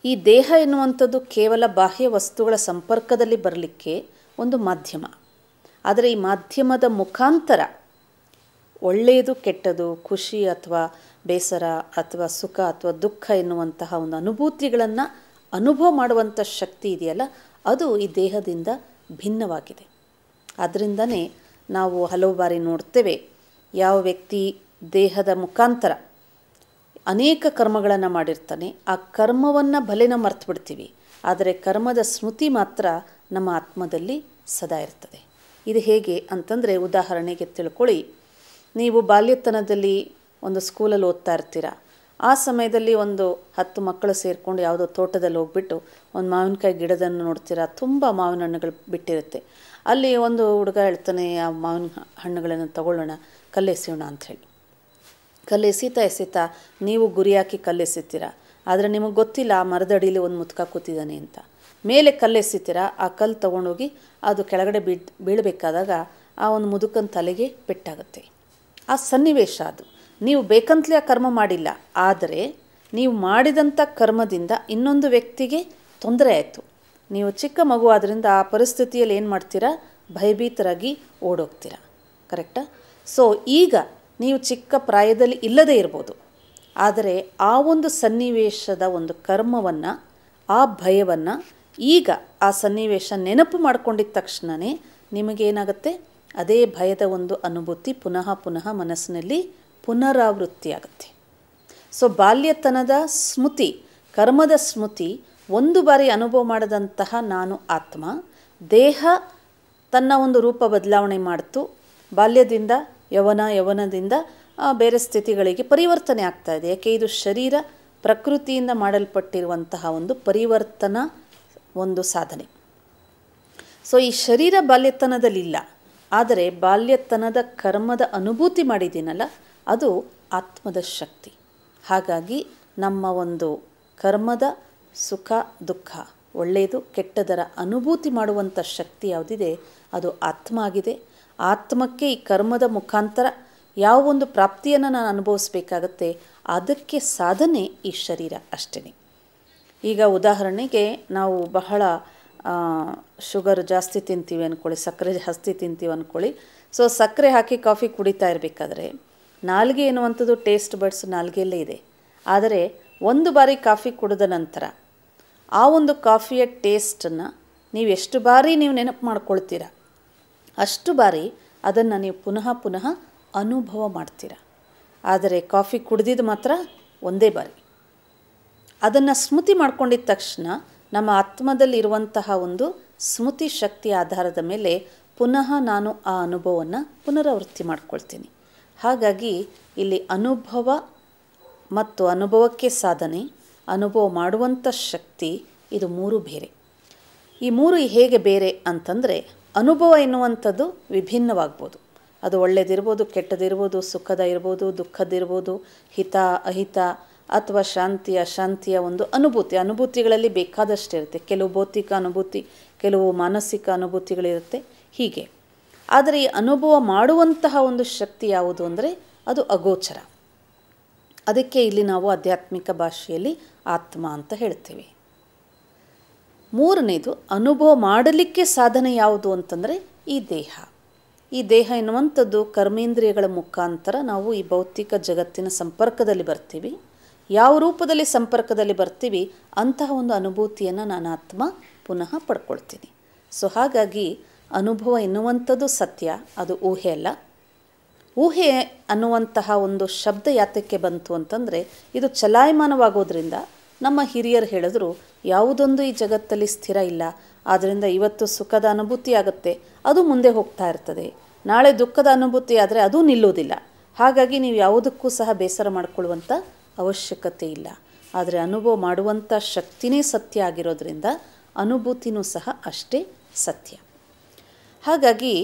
ಈ ದೇಹ ಎನ್ನುವಂಥದ್ದು ಕೇವಲ ಬಾಹ್ಯ ವಸ್ತುಗಳ ಸಂಪರ್ಕದಲ್ಲಿ ಬರಲಿಕ್ಕೆ ಒಂದು ಮಾಧ್ಯಮ. ಆದರೆ ಈ ಮಾಧ್ಯಮದ ಮುಖಾಂತರ ಒಳ್ಳೆಯದು ಕೆಟ್ಟದು, ಖುಷಿ ಅಥವಾ ಬೇಸರ ಅಥವಾ ಸುಖ ಅಥವಾ ದುಃಖ ಎನ್ನುವಂತಹ ಒಂದು ಅನುಭೂತಿಗಳನ್ನು ಅನುಭವ ಮಾಡುವಂಥ ಶಕ್ತಿ ಇದೆಯಲ್ಲ, ಅದು ಈ ದೇಹದಿಂದ ಭಿನ್ನವಾಗಿದೆ. ಅದರಿಂದನೇ ನಾವು ಹಲವು ಬಾರಿ ನೋಡ್ತೇವೆ, ಯಾವ ವ್ಯಕ್ತಿ ದೇಹದ ಮುಖಾಂತರ ಅನೇಕ ಕರ್ಮಗಳನ್ನು ಮಾಡಿರ್ತಾನೆ, ಆ ಕರ್ಮವನ್ನು ಭಲೆನ ಮರ್ತು ಬಿಡ್ತೀವಿ, ಆದರೆ ಕರ್ಮದ ಸ್ಮೃತಿ ಮಾತ್ರ ನಮ್ಮ ಆತ್ಮದಲ್ಲಿ ಸದಾ ಇರ್ತದೆ. ಇದು ಹೇಗೆ ಅಂತಂದರೆ, ಉದಾಹರಣೆಗೆ ತಿಳ್ಕೊಳ್ಳಿ, ನೀವು ಬಾಲ್ಯತನದಲ್ಲಿ ಒಂದು ಸ್ಕೂಲಲ್ಲಿ ಓದ್ತಾ ಇರ್ತೀರ. ಆ ಸಮಯದಲ್ಲಿ ಒಂದು 10 ಮಕ್ಕಳು ಸೇರಿಕೊಂಡು ಯಾವುದೋ ತೋಟದಲ್ಲಿ ಹೋಗ್ಬಿಟ್ಟು ಒಂದು ಮಾವಿನಕಾಯಿ ಗಿಡದನ್ನು ನೋಡ್ತೀರ, ತುಂಬ ಮಾವಿನ ಹಣ್ಣುಗಳು ಬಿಟ್ಟಿರುತ್ತೆ. ಅಲ್ಲಿ ಒಂದು ಹುಡುಗ ಹೇಳ್ತಾನೆ, ಆ ಮಾವಿನ ಹಣ್ಣುಗಳನ್ನು ತಗೊಳ್ಳೋಣ, ಕಲ್ಲೆಸೆಯೋಣ ಅಂಥೇಳಿ. ಕಲ್ಲೆಸೀತಾ ನೀವು ಗುರಿ ಹಾಕಿ ಕಲ್ಲೆಸಿತೀರ, ಆದರೆ ನಿಮಗೆ ಗೊತ್ತಿಲ್ಲ ಆ ಮರದ ಅಡಿಯಲ್ಲಿ ಒಂದು ಮುತ್ಕ ಕೂತಿದ್ದಾನೆ ಅಂತ. ಮೇಲೆ ಕಲ್ಲೆಸಿತೀರ, ಆ ಕಲ್ಲು ತೊಗೊಂಡೋಗಿ ಅದು ಕೆಳಗಡೆ ಬೀಳಬೇಕಾದಾಗ ಆ ಒಂದು ಮುದುಕನ ತಲೆಗೆ ಪೆಟ್ಟಾಗುತ್ತೆ. ಆ ಸನ್ನಿವೇಶ ಅದು. ನೀವು ಬೇಕಂತಲೇ ಆ ಕರ್ಮ ಮಾಡಿಲ್ಲ, ಆದರೆ ನೀವು ಮಾಡಿದಂಥ ಕರ್ಮದಿಂದ ಇನ್ನೊಂದು ವ್ಯಕ್ತಿಗೆ ತೊಂದರೆ ಆಯಿತು. ನೀವು ಚಿಕ್ಕ ಮಗು ಆದ್ದರಿಂದ ಆ ಪರಿಸ್ಥಿತಿಯಲ್ಲಿ ಏನು ಮಾಡ್ತೀರಾ, ಭಯಭೀತರಾಗಿ ಓಡೋಗ್ತೀರ. ಕರೆಕ್ಟಾ? ಸೊ ಈಗ ನೀವು ಚಿಕ್ಕ ಪ್ರಾಯದಲ್ಲಿ ಇಲ್ಲದೇ ಇರ್ಬೋದು, ಆದರೆ ಆ ಒಂದು ಸನ್ನಿವೇಶದ ಒಂದು ಕರ್ಮವನ್ನು, ಆ ಭಯವನ್ನು ಈಗ ಆ ಸನ್ನಿವೇಶ ನೆನಪು ಮಾಡ್ಕೊಂಡಿದ್ದ ತಕ್ಷಣವೇ ನಿಮಗೇನಾಗುತ್ತೆ, ಅದೇ ಭಯದ ಒಂದು ಅನುಭೂತಿ ಪುನಃ ಪುನಃ ಮನಸ್ಸಿನಲ್ಲಿ ಪುನರಾವೃತ್ತಿಯಾಗುತ್ತೆ. ಸೊ ಬಾಲ್ಯತನದ ಸ್ಮೃತಿ, ಕರ್ಮದ ಸ್ಮೃತಿ, ಒಂದು ಬಾರಿ ಅನುಭವ ಮಾಡಿದಂತಹ ನಾನು ಆತ್ಮ, ದೇಹ ತನ್ನ ಒಂದು ರೂಪ ಬದಲಾವಣೆ ಮಾಡ್ತು, ಬಾಲ್ಯದಿಂದ ಯೌವನದಿಂದ ಬೇರೆ ಸ್ಥಿತಿಗಳಿಗೆ ಪರಿವರ್ತನೆ ಆಗ್ತಾ ಇದೆ. ಯಾಕೆ ಇದು ಶರೀರ ಪ್ರಕೃತಿಯಿಂದ ಮಾಡಲ್ಪಟ್ಟಿರುವಂತಹ ಒಂದು ಪರಿವರ್ತನಾ ಒಂದು ಸಾಧನೆ. ಸೊ ಈ ಶರೀರ ಬಾಲ್ಯತನದಲ್ಲಿಲ್ಲ, ಆದರೆ ಬಾಲ್ಯತನದ ಕರ್ಮದ ಅನುಭೂತಿ ಮಾಡಿದ್ದೀನಲ್ಲ, ಅದು ಆತ್ಮದ ಶಕ್ತಿ. ಹಾಗಾಗಿ ನಮ್ಮ ಒಂದು ಕರ್ಮದ ಸುಖ ದುಃಖ, ಒಳ್ಳೆಯದು ಕೆಟ್ಟದರ ಅನುಭೂತಿ ಮಾಡುವಂಥ ಶಕ್ತಿ ಯಾವುದಿದೆ ಅದು ಆತ್ಮ ಆಗಿದೆ. ಆತ್ಮಕ್ಕೆ ಈ ಕರ್ಮದ ಮುಖಾಂತರ ಯಾವ ಒಂದು ಪ್ರಾಪ್ತಿಯನ್ನು ನಾನು ಅನುಭವಿಸ್ಬೇಕಾಗತ್ತೆ, ಅದಕ್ಕೆ ಸಾಧನೆ ಈ ಶರೀರ ಅಷ್ಟೇ. ಈಗ ಉದಾಹರಣೆಗೆ ನಾವು ಬಹಳ ಶುಗರ್ ಜಾಸ್ತಿ ತಿಂತೀವಿ ಅಂದ್ಕೊಳ್ಳಿ, ಸಕ್ಕರೆ ಜಾಸ್ತಿ ತಿಂತೀವಿ ಅಂದ್ಕೊಳ್ಳಿ. ಸೊ ಸಕ್ಕರೆ ಹಾಕಿ ಕಾಫಿ ಕುಡಿತಾ ಇರಬೇಕಾದ್ರೆ ನಾಲ್ಗೆ ಎನ್ನುವಂಥದ್ದು ಟೇಸ್ಟ್ ಬಡ್ಸ್ ನಾಲ್ಗೆಯಲ್ಲೇ ಇದೆ. ಆದರೆ ಒಂದು ಬಾರಿ ಕಾಫಿ ಕುಡಿದ ನಂತರ ಆ ಒಂದು ಕಾಫಿಯ ಟೇಸ್ಟನ್ನು ನೀವು ಎಷ್ಟು ಬಾರಿ ನೀವು ನೆನಪು ಮಾಡ್ಕೊಳ್ತೀರ, ಅಷ್ಟು ಬಾರಿ ಅದನ್ನು ನೀವು ಪುನಃ ಪುನಃ ಅನುಭವ ಮಾಡ್ತೀರ. ಆದರೆ ಕಾಫಿ ಕುಡಿದಿದ್ದು ಮಾತ್ರ ಒಂದೇ ಬಾರಿ. ಅದನ್ನು ಸ್ಮೃತಿ ಮಾಡ್ಕೊಂಡಿದ್ದ ತಕ್ಷಣ ನಮ್ಮ ಆತ್ಮದಲ್ಲಿರುವಂತಹ ಒಂದು ಸ್ಮೃತಿ ಶಕ್ತಿಯ ಆಧಾರದ ಮೇಲೆ ಪುನಃ ನಾನು ಆ ಅನುಭವವನ್ನು ಪುನರಾವೃತ್ತಿ ಮಾಡ್ಕೊಳ್ತೀನಿ. ಹಾಗಾಗಿ ಇಲ್ಲಿ ಅನುಭವ ಮತ್ತು ಅನುಭವಕ್ಕೆ ಸಾಧನೆ, ಅನುಭವ ಮಾಡುವಂಥ ಶಕ್ತಿ, ಇದು ಮೂರು ಬೇರೆ. ಈ ಮೂರು ಹೇಗೆ ಬೇರೆ ಅಂತಂದರೆ, ಅನುಭವ ಎನ್ನುವಂಥದ್ದು ವಿಭಿನ್ನವಾಗ್ಬೋದು. ಅದು ಒಳ್ಳೆಯದಿರ್ಬೋದು, ಕೆಟ್ಟದಿರ್ಬೋದು, ಸುಖದ ಇರ್ಬೋದು, ದುಃಖದಿರ್ಬೋದು, ಹಿತ ಅಹಿತ ಅಥವಾ ಶಾಂತಿ ಅಶಾಂತಿಯ ಒಂದು ಅನುಭೂತಿಗಳಲ್ಲಿ ಬೇಕಾದಷ್ಟಿರುತ್ತೆ. ಕೆಲವು ಭೌತಿಕ ಅನುಭೂತಿ, ಕೆಲವು ಮಾನಸಿಕ ಅನುಭೂತಿಗಳಿರುತ್ತೆ, ಹೀಗೆ. ಆದರೆ ಈ ಅನುಭವ ಮಾಡುವಂತಹ ಒಂದು ಶಕ್ತಿ ಯಾವುದು ಅಂದರೆ ಅದು ಅಗೋಚರ. ಅದಕ್ಕೆ ಇಲ್ಲಿ ನಾವು ಆಧ್ಯಾತ್ಮಿಕ ಭಾಷೆಯಲ್ಲಿ ಆತ್ಮ ಅಂತ ಹೇಳ್ತೇವೆ. ಮೂರನೇದು, ಅನುಭವ ಮಾಡಲಿಕ್ಕೆ ಸಾಧನೆ ಯಾವುದು ಅಂತಂದರೆ ಈ ದೇಹ. ಈ ದೇಹ ಎನ್ನುವಂಥದ್ದು ಕರ್ಮೇಂದ್ರಿಯಗಳ ಮುಖಾಂತರ ನಾವು ಈ ಭೌತಿಕ ಜಗತ್ತಿನ ಸಂಪರ್ಕದಲ್ಲಿ ಬರ್ತೀವಿ. ಯಾವ ರೂಪದಲ್ಲಿ ಸಂಪರ್ಕದಲ್ಲಿ ಬರ್ತೀವಿ ಅಂತಹ ಒಂದು ಅನುಭೂತಿಯನ್ನು ನಾನು ಆತ್ಮ ಪುನಃ ಪಡ್ಕೊಳ್ತೀನಿ. ಸೊ ಹಾಗಾಗಿ ಅನುಭವ ಎನ್ನುವಂಥದ್ದು ಸತ್ಯ, ಅದು ಊಹೆ ಅಲ್ಲ. ಊಹೆ ಅನ್ನುವಂತಹ ಒಂದು ಶಬ್ದ ಯಾತಕ್ಕೆ ಬಂತು ಅಂತಂದರೆ, ಇದು ಚಲಾಯಮಾನವಾಗೋದ್ರಿಂದ ನಮ್ಮ ಹಿರಿಯರು ಹೇಳಿದ್ರು, ಯಾವುದೊಂದು ಈ ಜಗತ್ತಲ್ಲಿ ಸ್ಥಿರ ಇಲ್ಲ, ಆದ್ದರಿಂದ ಇವತ್ತು ಸುಖದ ಅನುಭೂತಿ ಆಗುತ್ತೆ, ಅದು ಮುಂದೆ ಹೋಗ್ತಾ ಇರ್ತದೆ. ನಾಳೆ ದುಃಖದ ಅನುಭೂತಿ ಆದರೆ ಅದು ನಿಲ್ಲೋದಿಲ್ಲ. ಹಾಗಾಗಿ ನೀವು ಯಾವುದಕ್ಕೂ ಸಹ ಬೇಸರ ಮಾಡಿಕೊಳ್ಳುವಂಥ ಅವಶ್ಯಕತೆ ಇಲ್ಲ. ಆದರೆ ಅನುಭವ ಮಾಡುವಂಥ ಶಕ್ತಿನೇ ಸತ್ಯ ಆಗಿರೋದ್ರಿಂದ ಅನುಭೂತಿನೂ ಸಹ ಅಷ್ಟೇ ಸತ್ಯ. ಹಾಗಾಗಿ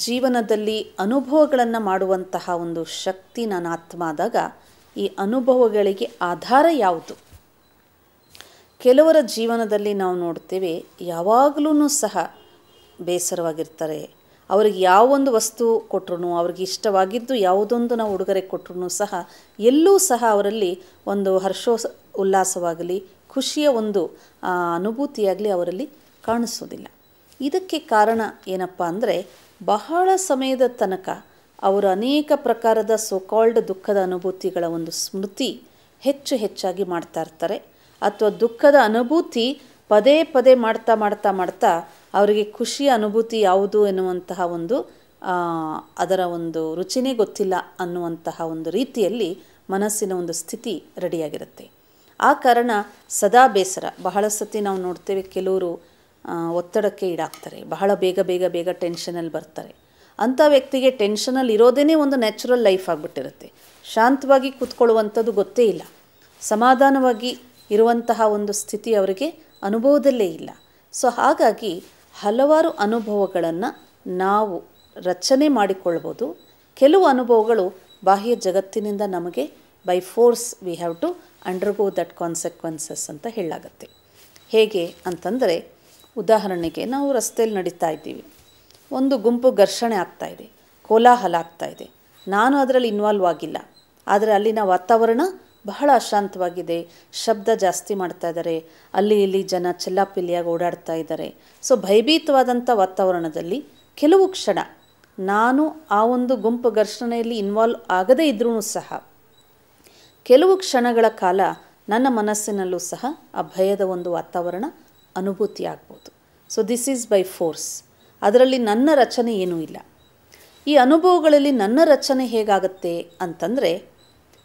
ಜೀವನದಲ್ಲಿ ಅನುಭವಗಳನ್ನು ಮಾಡುವಂತಹ ಒಂದು ಶಕ್ತಿ ನಾನು ಆತ್ಮ ಆದಾಗ, ಈ ಅನುಭವಗಳಿಗೆ ಆಧಾರ ಯಾವುದು? ಕೆಲವರ ಜೀವನದಲ್ಲಿ ನಾವು ನೋಡ್ತೇವೆ, ಯಾವಾಗಲೂ ಸಹ ಬೇಸರವಾಗಿರ್ತಾರೆ. ಅವ್ರಿಗೆ ಯಾವೊಂದು ವಸ್ತು ಕೊಟ್ಟರು, ಅವ್ರಿಗೆ ಇಷ್ಟವಾಗಿದ್ದು ಯಾವುದೊಂದು ನಾವು ಉಡುಗೊರೆ ಕೊಟ್ಟರು ಸಹ ಎಲ್ಲೂ ಸಹ ಅವರಲ್ಲಿ ಒಂದು ಉಲ್ಲಾಸವಾಗಲಿ ಖುಷಿಯ ಒಂದು ಅನುಭೂತಿಯಾಗಲಿ ಅವರಲ್ಲಿ ಕಾಣಿಸೋದಿಲ್ಲ. ಇದಕ್ಕೆ ಕಾರಣ ಏನಪ್ಪ ಅಂದರೆ, ಬಹಳ ಸಮಯದ ತನಕ ಅವರು ಅನೇಕ ಪ್ರಕಾರದ ಸೋಕಾಲ್ಡ್ ದುಃಖದ ಅನುಭೂತಿಗಳ ಒಂದು ಸ್ಮೃತಿ ಹೆಚ್ಚಾಗಿ ಮಾಡ್ತಾ ಇರ್ತಾರೆ. ಅಥವಾ ದುಃಖದ ಅನುಭೂತಿ ಪದೇ ಪದೇ ಮಾಡ್ತಾ ಅವರಿಗೆ ಖುಷಿಯ ಅನುಭೂತಿ ಯಾವುದು ಎನ್ನುವಂತಹ ಒಂದು ಅದರ ಒಂದು ರುಚಿನೇ ಗೊತ್ತಿಲ್ಲ ಅನ್ನುವಂತಹ ಒಂದು ರೀತಿಯಲ್ಲಿ ಮನಸ್ಸಿನ ಒಂದು ಸ್ಥಿತಿ ರೆಡಿಯಾಗಿರುತ್ತೆ. ಆ ಕಾರಣ ಸದಾ ಬೇಸರ. ಬಹಳ ಸತಿ ನಾವು ನೋಡ್ತೇವೆ, ಕೆಲವರು ಒತ್ತಡಕ್ಕೆ ಈಡಾಗ್ತಾರೆ, ಬಹಳ ಬೇಗ ಟೆನ್ಷನಲ್ಲಿ ಬರ್ತಾರೆ. ಅಂಥ ವ್ಯಕ್ತಿಗೆ ಟೆನ್ಷನಲ್ಲಿ ಇರೋದೇ ಒಂದು ನ್ಯಾಚುರಲ್ ಲೈಫ್ ಆಗಿಬಿಟ್ಟಿರುತ್ತೆ. ಶಾಂತವಾಗಿ ಕೂತ್ಕೊಳ್ಳುವಂಥದ್ದು ಗೊತ್ತೇ ಇಲ್ಲ, ಸಮಾಧಾನವಾಗಿ ಇರುವಂತಹ ಒಂದು ಸ್ಥಿತಿ ಅವರಿಗೆ ಅನುಭವದಲ್ಲೇ ಇಲ್ಲ. ಸೊ ಹಾಗಾಗಿ ಹಲವಾರು ಅನುಭವಗಳನ್ನು ನಾವು ರಚನೆ ಮಾಡಿಕೊಳ್ಬೋದು. ಕೆಲವು ಅನುಭವಗಳು ಬಾಹ್ಯ ಜಗತ್ತಿನಿಂದ ನಮಗೆ by force we have to undergo that consequences ಅಂತ ಹೇಳಲಾಗತ್ತೆ. ಹೇಗೆ ಅಂತಂದರೆ, ಉದಾಹರಣೆಗೆ ನಾವು ರಸ್ತೆಯಲ್ಲಿ ನಡೀತಾ ಇದ್ದೀವಿ, ಒಂದು ಗುಂಪು ಘರ್ಷಣೆ ಆಗ್ತಾಯಿದೆ, ಕೋಲಾಹಲ ಆಗ್ತಾಯಿದೆ. ನಾನು ಅದರಲ್ಲಿ ಇನ್ವಾಲ್ವ್ ಆಗಿಲ್ಲ, ಆದರೆ ಅಲ್ಲಿನ ವಾತಾವರಣ ಬಹಳ ಅಶಾಂತವಾಗಿದೆ, ಶಬ್ದ ಜಾಸ್ತಿ ಮಾಡ್ತಾ ಇದ್ದಾರೆ, ಅಲ್ಲಿ ಇಲ್ಲಿ ಜನ ಚೆಲ್ಲಾಪಿಲ್ಲಿಯಾಗಿ ಓಡಾಡ್ತಾ ಇದ್ದಾರೆ. ಸೊ ಭಯಭೀತವಾದಂಥ ವಾತಾವರಣದಲ್ಲಿ ಕೆಲವು ಕ್ಷಣ ನಾನು ಆ ಒಂದು ಗುಂಪು ಘರ್ಷಣೆಯಲ್ಲಿ ಇನ್ವಾಲ್ವ್ ಆಗದೇ ಇದ್ರೂ ಸಹ ಕೆಲವು ಕ್ಷಣಗಳ ಕಾಲ ನನ್ನ ಮನಸ್ಸಿನಲ್ಲೂ ಸಹ ಆ ಭಯದ ಒಂದು ವಾತಾವರಣ ಅನುಭೂತಿ ಆಗ್ಬೋದು. So this is by force. ಅದರಲ್ಲಿ ನನ್ನ ರಚನೆ ಏನೂ ಇಲ್ಲ. ಈ ಅನುಭವಗಳಲ್ಲಿ ನನ್ನ ರಚನೆ ಹೇಗಾಗುತ್ತೆ ಅಂತಂದರೆ,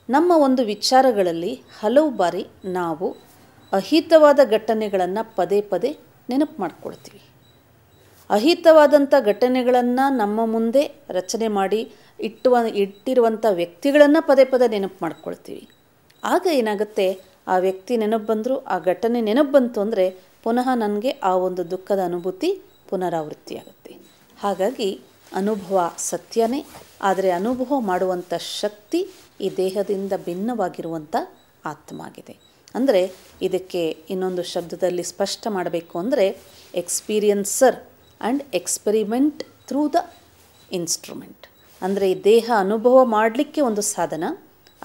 ನಮ್ಮ ಒಂದು ವಿಚಾರಗಳಲ್ಲಿ ಹಲವು ಬಾರಿ ನಾವು ಅಹಿತವಾದ ಘಟನೆಗಳನ್ನು ಪದೇ ಪದೇ ನೆನಪು ಮಾಡ್ಕೊಳ್ತೀವಿ. ಅಹಿತವಾದಂಥ ಘಟನೆಗಳನ್ನು ನಮ್ಮ ಮುಂದೆ ರಚನೆ ಮಾಡಿ ಇಟ್ಟಿರುವಂಥ ವ್ಯಕ್ತಿಗಳನ್ನು ಪದೇ ಪದೇ ನೆನಪು ಮಾಡ್ಕೊಳ್ತೀವಿ. ಆಗ ಏನಾಗುತ್ತೆ, ಆ ವ್ಯಕ್ತಿ ನೆನಪು ಬಂದರು, ಆ ಘಟನೆ ನೆನಪು ಬಂತು ಅಂದರೆ ಪುನಃ ನನಗೆ ಆ ಒಂದು ದುಃಖದ ಅನುಭೂತಿ ಪುನರಾವೃತ್ತಿಯಾಗುತ್ತೆ. ಹಾಗಾಗಿ ಅನುಭವ ಸತ್ಯನೇ, ಆದರೆ ಅನುಭವ ಮಾಡುವಂಥ ಶಕ್ತಿ ಈ ದೇಹದಿಂದ ಭಿನ್ನವಾಗಿರುವಂಥ ಆತ್ಮ ಆಗಿದೆ. ಅಂದರೆ ಇದಕ್ಕೆ ಇನ್ನೊಂದು ಶಬ್ದದಲ್ಲಿ ಸ್ಪಷ್ಟ ಮಾಡಬೇಕು ಅಂದರೆ, experiencer and experiment through the instrument. ಅಂದರೆ ಈ ದೇಹ ಅನುಭವ ಮಾಡಲಿಕ್ಕೆ ಒಂದು ಸಾಧನ,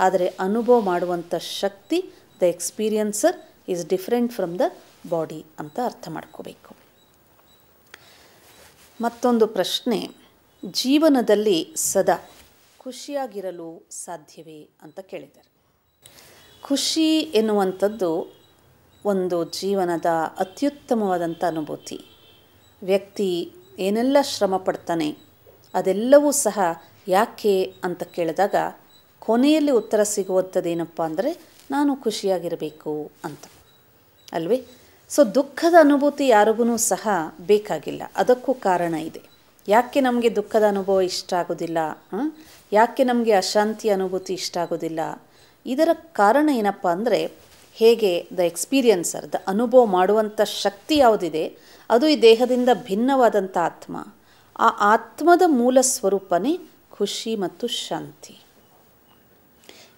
ಆದರೆ ಅನುಭವ ಮಾಡುವಂಥ ಶಕ್ತಿ, the experiencer is different from the body ಅಂತ ಅರ್ಥ ಮಾಡ್ಕೋಬೇಕು. ಮತ್ತೊಂದು ಪ್ರಶ್ನೆ, ಜೀವನದಲ್ಲಿ ಸದಾ ಖುಷಿಯಾಗಿರಲು ಸಾಧ್ಯವೇ ಅಂತ ಕೇಳಿದ್ದಾರೆ. ಖುಷಿ ಎನ್ನುವಂಥದ್ದು ಒಂದು ಜೀವನದ ಅತ್ಯುತ್ತಮವಾದಂಥ ಅನುಭೂತಿ. ವ್ಯಕ್ತಿ ಏನೆಲ್ಲ ಶ್ರಮ ಪಡ್ತಾನೆ ಅದೆಲ್ಲವೂ ಸಹ ಯಾಕೆ ಅಂತ ಕೇಳಿದಾಗ ಕೊನೆಯಲ್ಲಿ ಉತ್ತರ ಸಿಗುವಂಥದ್ದೇನಪ್ಪ ಅಂದರೆ, ನಾನು ಖುಷಿಯಾಗಿರಬೇಕು ಅಂತ ಅಲ್ವೇ. ಸೊ ದುಃಖದ ಅನುಭೂತಿ ಯಾರಿಗೂ ಸಹ ಬೇಕಾಗಿಲ್ಲ. ಅದಕ್ಕೂ ಕಾರಣ ಇದೆ. ಯಾಕೆ ನಮಗೆ ದುಃಖದ ಅನುಭವ ಇಷ್ಟ ಆಗೋದಿಲ್ಲ, ಯಾಕೆ ನಮಗೆ ಅಶಾಂತಿ ಅನುಭೂತಿ ಇಷ್ಟ ಆಗೋದಿಲ್ಲ? ಇದರ ಕಾರಣ ಏನಪ್ಪ ಅಂದರೆ, ಹೇಗೆ ದ ಎಕ್ಸ್ಪೀರಿಯನ್ಸರ್, ದ ಅನುಭವ ಮಾಡುವಂಥ ಶಕ್ತಿ ಯಾವುದಿದೆ ಅದು ಈ ದೇಹದಿಂದ ಭಿನ್ನವಾದಂಥ ಆತ್ಮ. ಆ ಆತ್ಮದ ಮೂಲ ಸ್ವರೂಪನೇ ಖುಷಿ ಮತ್ತು ಶಾಂತಿ.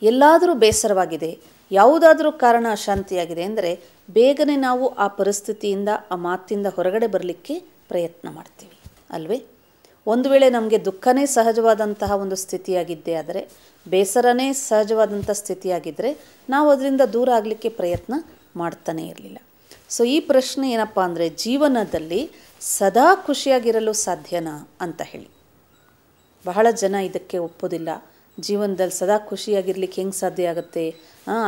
ಎಲ್ಲಾದರೂ ಬೇಸರವಾಗಿದೆ, ಯಾವುದಾದ್ರೂ ಕಾರಣ ಅಶಾಂತಿಯಾಗಿದೆ ಅಂದರೆ ಬೇಗನೆ ನಾವು ಆ ಪರಿಸ್ಥಿತಿಯಿಂದ, ಆ ಮಾತಿಂದ ಹೊರಗಡೆ ಬರಲಿಕ್ಕೆ ಪ್ರಯತ್ನ ಮಾಡ್ತೀವಿ ಅಲ್ವೇ. ಒಂದು ವೇಳೆ ನಮಗೆ ದುಃಖನೇ ಸಹಜವಾದಂತಹ ಒಂದು ಸ್ಥಿತಿಯಾಗಿದ್ದೇ ಆದರೆ, ಬೇಸರನೇ ಸಹಜವಾದಂಥ ಸ್ಥಿತಿಯಾಗಿದ್ದರೆ ನಾವು ಅದರಿಂದ ದೂರ ಆಗಲಿಕ್ಕೆ ಪ್ರಯತ್ನ ಮಾಡ್ತಾನೇ ಇರಲಿಲ್ಲ. ಸೊ ಈ ಪ್ರಶ್ನೆ ಏನಪ್ಪ ಅಂದರೆ, ಜೀವನದಲ್ಲಿ ಸದಾ ಖುಷಿಯಾಗಿರಲು ಸಾಧ್ಯನಾ ಅಂತ ಹೇಳಿ. ಬಹಳ ಜನ ಇದಕ್ಕೆ ಒಪ್ಪೋದಿಲ್ಲ. ಜೀವನದಲ್ಲಿ ಸದಾ ಖುಷಿಯಾಗಿರ್ಲಿಕ್ಕೆ ಹೆಂಗೆ ಸಾಧ್ಯ ಆಗುತ್ತೆ?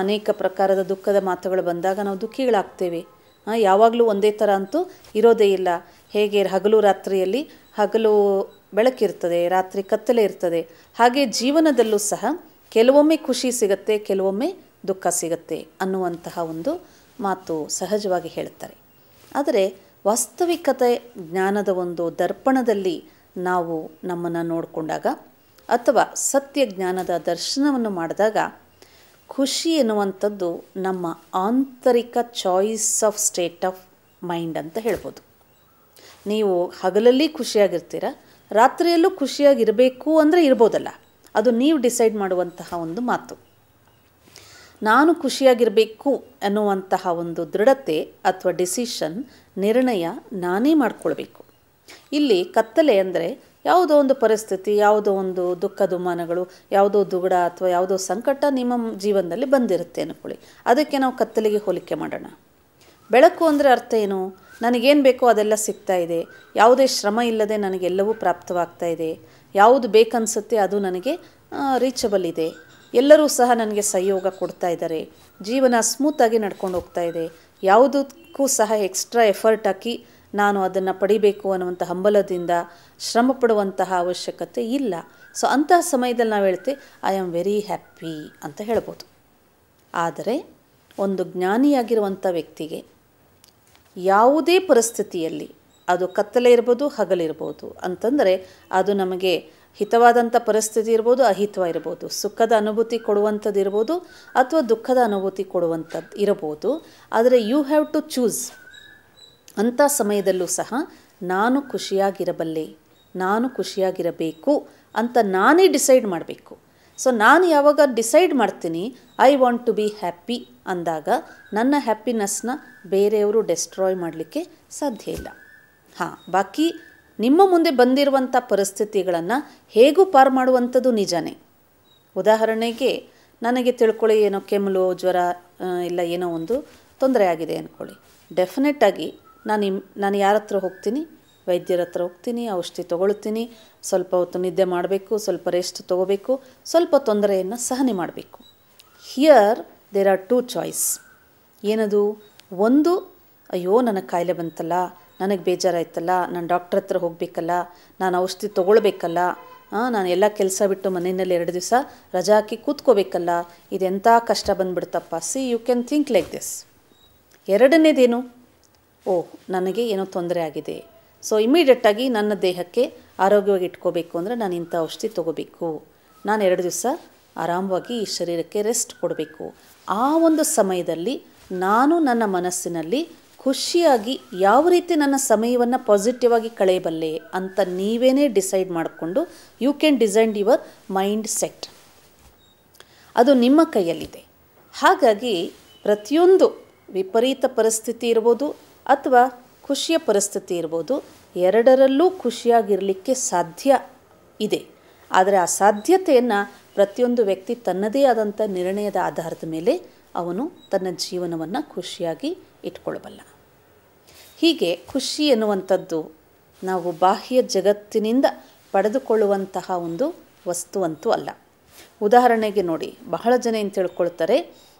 ಅನೇಕ ಪ್ರಕಾರದ ದುಃಖದ ಮಾತುಗಳು ಬಂದಾಗ ನಾವು ದುಃಖಿಗಳಾಗ್ತೇವೆ. ಯಾವಾಗಲೂ ಒಂದೇ ಥರ ಅಂತೂ ಇರೋದೇ ಇಲ್ಲ. ಹೇಗೆ ಹಗಲು ರಾತ್ರಿಯಲ್ಲಿ ಹಗಲು ಬೆಳಕಿರ್ತದೆ, ರಾತ್ರಿ ಕತ್ತಲೆ ಇರ್ತದೆ, ಹಾಗೆ ಜೀವನದಲ್ಲೂ ಸಹ ಕೆಲವೊಮ್ಮೆ ಖುಷಿ ಸಿಗುತ್ತೆ, ಕೆಲವೊಮ್ಮೆ ದುಃಖ ಸಿಗುತ್ತೆ ಅನ್ನುವಂತಹ ಒಂದು ಮಾತು ಸಹಜವಾಗಿ ಹೇಳ್ತಾರೆ. ಆದರೆ ವಾಸ್ತವಿಕತೆ ಜ್ಞಾನದ ಒಂದು ದರ್ಪಣದಲ್ಲಿ ನಾವು ನಮ್ಮನ್ನು ನೋಡಿಕೊಂಡಾಗ ಅಥವಾ ಸತ್ಯ ಜ್ಞಾನದ ದರ್ಶನವನ್ನು ಮಾಡಿದಾಗ ಖುಷಿ ಎನ್ನುವಂಥದ್ದು ನಮ್ಮ ಆಂತರಿಕ choice of state of mind ಅಂತ ಹೇಳ್ಬೋದು. ನೀವು ಹಗಲಲ್ಲಿ ಖುಷಿಯಾಗಿರ್ತೀರ, ರಾತ್ರಿಯಲ್ಲೂ ಖುಷಿಯಾಗಿರಬೇಕು ಅಂದರೆ ಇರ್ಬೋದಲ್ಲ, ಅದು ನೀವು ಡಿಸೈಡ್ ಮಾಡುವಂತಹ ಒಂದು ಮಾತು. ನಾನು ಖುಷಿಯಾಗಿರಬೇಕು ಅನ್ನುವಂತಹ ಒಂದು ದೃಢತೆ ಅಥವಾ ಡಿಸಿಷನ್, ನಿರ್ಣಯ ನಾನೇ ಮಾಡಿಕೊಳ್ಬೇಕು. ಇಲ್ಲಿ ಕತ್ತಲೆ ಅಂದರೆ ಯಾವುದೋ ಒಂದು ಪರಿಸ್ಥಿತಿ, ಯಾವುದೋ ಒಂದು ದುಃಖ ದುಮ್ಮಾನಗಳು, ಯಾವುದೋ ದುಗುಡ ಅಥವಾ ಯಾವುದೋ ಸಂಕಟ ನಿಮ್ಮ ಜೀವನದಲ್ಲಿ ಬಂದಿರುತ್ತೆ ಅಂದ್ಕೊಳ್ಳಿ. ಅದಕ್ಕೆ ನಾವು ಕತ್ತಲೆಗೆ ಹೋಲಿಕೆ ಮಾಡೋಣ. ಬೆಳಕು ಅಂದರೆ ಅರ್ಥ ಏನು? ನನಗೇನು ಬೇಕೋ ಅದೆಲ್ಲ ಸಿಗ್ತಾ ಇದೆ, ಯಾವುದೇ ಶ್ರಮ ಇಲ್ಲದೆ ನನಗೆಲ್ಲವೂ ಪ್ರಾಪ್ತವಾಗ್ತಾ ಇದೆ, ಯಾವುದು ಬೇಕನ್ಸುತ್ತೆ ಅದು ನನಗೆ ರೀಚಬಲ್ ಇದೆ, ಎಲ್ಲರೂ ಸಹ ನನಗೆ ಸಹಯೋಗ ಕೊಡ್ತಾ ಇದ್ದಾರೆ, ಜೀವನ ಸ್ಮೂತಾಗಿ ನಡ್ಕೊಂಡು ಹೋಗ್ತಾ ಇದೆ, ಯಾವುದಕ್ಕೂ ಸಹ ಎಕ್ಸ್ಟ್ರಾ ಎಫರ್ಟ್ ಹಾಕಿ ನಾನು ಅದನ್ನು ಪಡಿಬೇಕು ಅನ್ನುವಂಥ ಹಂಬಲದಿಂದ ಶ್ರಮ ಪಡುವಂತಹ ಅವಶ್ಯಕತೆ ಇಲ್ಲ. ಸೊ ಅಂತಹ ಸಮಯದಲ್ಲಿ ನಾವು ಹೇಳ್ತೇವೆ ಐ ಆಮ್ ವೆರಿ ಹ್ಯಾಪಿ ಅಂತ ಹೇಳ್ಬೋದು. ಆದರೆ ಒಂದು ಜ್ಞಾನಿಯಾಗಿರುವಂಥ ವ್ಯಕ್ತಿಗೆ ಯಾವುದೇ ಪರಿಸ್ಥಿತಿಯಲ್ಲಿ, ಅದು ಕತ್ತಲೆ ಇರ್ಬೋದು, ಹಗಲಿರ್ಬೋದು ಅಂತಂದರೆ, ಅದು ನಮಗೆ ಹಿತವಾದಂಥ ಪರಿಸ್ಥಿತಿ ಇರ್ಬೋದು, ಅಹಿತವಾಗಿರ್ಬೋದು, ಸುಖದ ಅನುಭೂತಿ ಕೊಡುವಂಥದ್ದು ಇರ್ಬೋದು ಅಥವಾ ದುಃಖದ ಅನುಭೂತಿ ಕೊಡುವಂಥದ್ದು ಇರಬಹುದು. ಆದರೆ ಯು ಹ್ಯಾವ್ ಟು ಚೂಸ್. ಅಂಥ ಸಮಯದಲ್ಲೂ ಸಹ ನಾನು ಖುಷಿಯಾಗಿರಬಲ್ಲೆ, ನಾನು ಖುಷಿಯಾಗಿರಬೇಕು ಅಂತ ನಾನೇ ಡಿಸೈಡ್ ಮಾಡಬೇಕು. ಸೊ ನಾನು ಯಾವಾಗ ಡಿಸೈಡ್ ಮಾಡ್ತೀನಿ I want to be happy ಅಂದಾಗ ನನ್ನ ಹ್ಯಾಪಿನೆಸ್ನ ಬೇರೆಯವರು ಡೆಸ್ಟ್ರಾಯ್ ಮಾಡಲಿಕ್ಕೆ ಸಾಧ್ಯ ಇಲ್ಲ. ಬಾಕಿ ನಿಮ್ಮ ಮುಂದೆ ಬಂದಿರುವಂಥ ಪರಿಸ್ಥಿತಿಗಳನ್ನು ಹೇಗೂ ಪಾರು ಮಾಡುವಂಥದ್ದು ನಿಜನೇ. ಉದಾಹರಣೆಗೆ ನನಗೆ ತಿಳ್ಕೊಳ್ಳಿ, ಏನೋ ಕೆಮ್ಮಲು, ಜ್ವರ ಇಲ್ಲ ಏನೋ ಒಂದು ತೊಂದರೆ ಆಗಿದೆ ಅಂದ್ಕೊಳ್ಳಿ. ಡೆಫಿನೆಟಾಗಿ ನಾನು ಯಾರ ಹತ್ರ ಹೋಗ್ತೀನಿ? ವೈದ್ಯರ ಹತ್ರ ಹೋಗ್ತೀನಿ, ಔಷಧಿ ತೊಗೊಳ್ತೀನಿ, ಸ್ವಲ್ಪ ಹೊತ್ತು ನಿದ್ದೆ ಮಾಡಬೇಕು, ಸ್ವಲ್ಪ ರೆಸ್ಟ್ ತೊಗೋಬೇಕು, ಸ್ವಲ್ಪ ತೊಂದರೆಯನ್ನು ಸಹನೆ ಮಾಡಬೇಕು. Here there are two choice. ಏನದು? ಒಂದು ಅಯ್ಯೋ ನನಗೆ ಕಾಯಿಲೆ ಬಂತಲ್ಲ, ನನಗೆ ಬೇಜಾರಾಯ್ತಲ್ಲ, ನಾನು ಡಾಕ್ಟ್ರ್ ಹತ್ರ ಹೋಗಬೇಕಲ್ಲ, ನಾನು ಔಷಧಿ ತೊಗೊಳ್ಬೇಕಲ್ಲ, ನಾನು ಎಲ್ಲ ಕೆಲಸ ಬಿಟ್ಟು ಮನೆಯಲ್ಲಿ 2 ದಿವಸ ರಜಾ ಹಾಕಿ ಕೂತ್ಕೋಬೇಕಲ್ಲ, ಇದೆಂಥ ಕಷ್ಟ ಬಂದುಬಿಡ್ತಪ್ಪ. See you can think like this. ಎರಡನೇದೇನು, ಓಹ್ ನನಗೆ ಏನೋ ತೊಂದರೆ ಆಗಿದೆ, ಸೊ ಇಮಿಡಿಯೇಟಾಗಿ ನನ್ನ ದೇಹಕ್ಕೆ ಆರೋಗ್ಯವಾಗಿ ಇಟ್ಕೋಬೇಕು ಅಂದರೆ ನಾನು ಇಂಥ ಔಷಧಿ ತೊಗೋಬೇಕು, ನಾನು 2 ದಿವಸ ಆರಾಮವಾಗಿ ಈ ಶರೀರಕ್ಕೆ ರೆಸ್ಟ್ ಕೊಡಬೇಕು. ಆ ಒಂದು ಸಮಯದಲ್ಲಿ ನಾನು ನನ್ನ ಮನಸ್ಸಿನಲ್ಲಿ ಖುಷಿಯಾಗಿ ಯಾವ ರೀತಿ ನನ್ನ ಸಮಯವನ್ನು ಪಾಸಿಟಿವ್ ಆಗಿ ಕಳೆಯಬಲ್ಲೆ ಅಂತ ನೀವೇನೇ ಡಿಸೈಡ್ ಮಾಡಿಕೊಂಡು you can design your mindset. ಅದು ನಿಮ್ಮ ಕೈಯಲ್ಲಿದೆ. ಹಾಗಾಗಿ ಪ್ರತಿಯೊಂದು ವಿಪರೀತ ಪರಿಸ್ಥಿತಿ ಇರ್ಬೋದು ಅಥವಾ ಖುಷಿಯ ಪರಿಸ್ಥಿತಿ ಇರ್ಬೋದು, ಎರಡರಲ್ಲೂ ಖುಷಿಯಾಗಿರಲಿಕ್ಕೆ ಸಾಧ್ಯ ಇದೆ. ಆದರೆ ಆ ಸಾಧ್ಯತೆಯನ್ನು ಪ್ರತಿಯೊಂದು ವ್ಯಕ್ತಿ ತನ್ನದೇ ಆದಂಥ ನಿರ್ಣಯದ ಆಧಾರದ ಮೇಲೆ ಅವನು ತನ್ನ ಜೀವನವನ್ನು ಖುಷಿಯಾಗಿ ಇಟ್ಕೊಳ್ಬಲ್ಲ. ಹೀಗೆ ಖುಷಿ ಎನ್ನುವಂಥದ್ದು ನಾವು ಬಾಹ್ಯ ಜಗತ್ತಿನಿಂದ ಪಡೆದುಕೊಳ್ಳುವಂತಹ ಒಂದು ವಸ್ತು ಅಂತೂ ಅಲ್ಲ. ಉದಾಹರಣೆಗೆ ನೋಡಿ, ಬಹಳ ಜನ ಏನು ತಿಳ್ಕೊಳ್ತಾರೆ,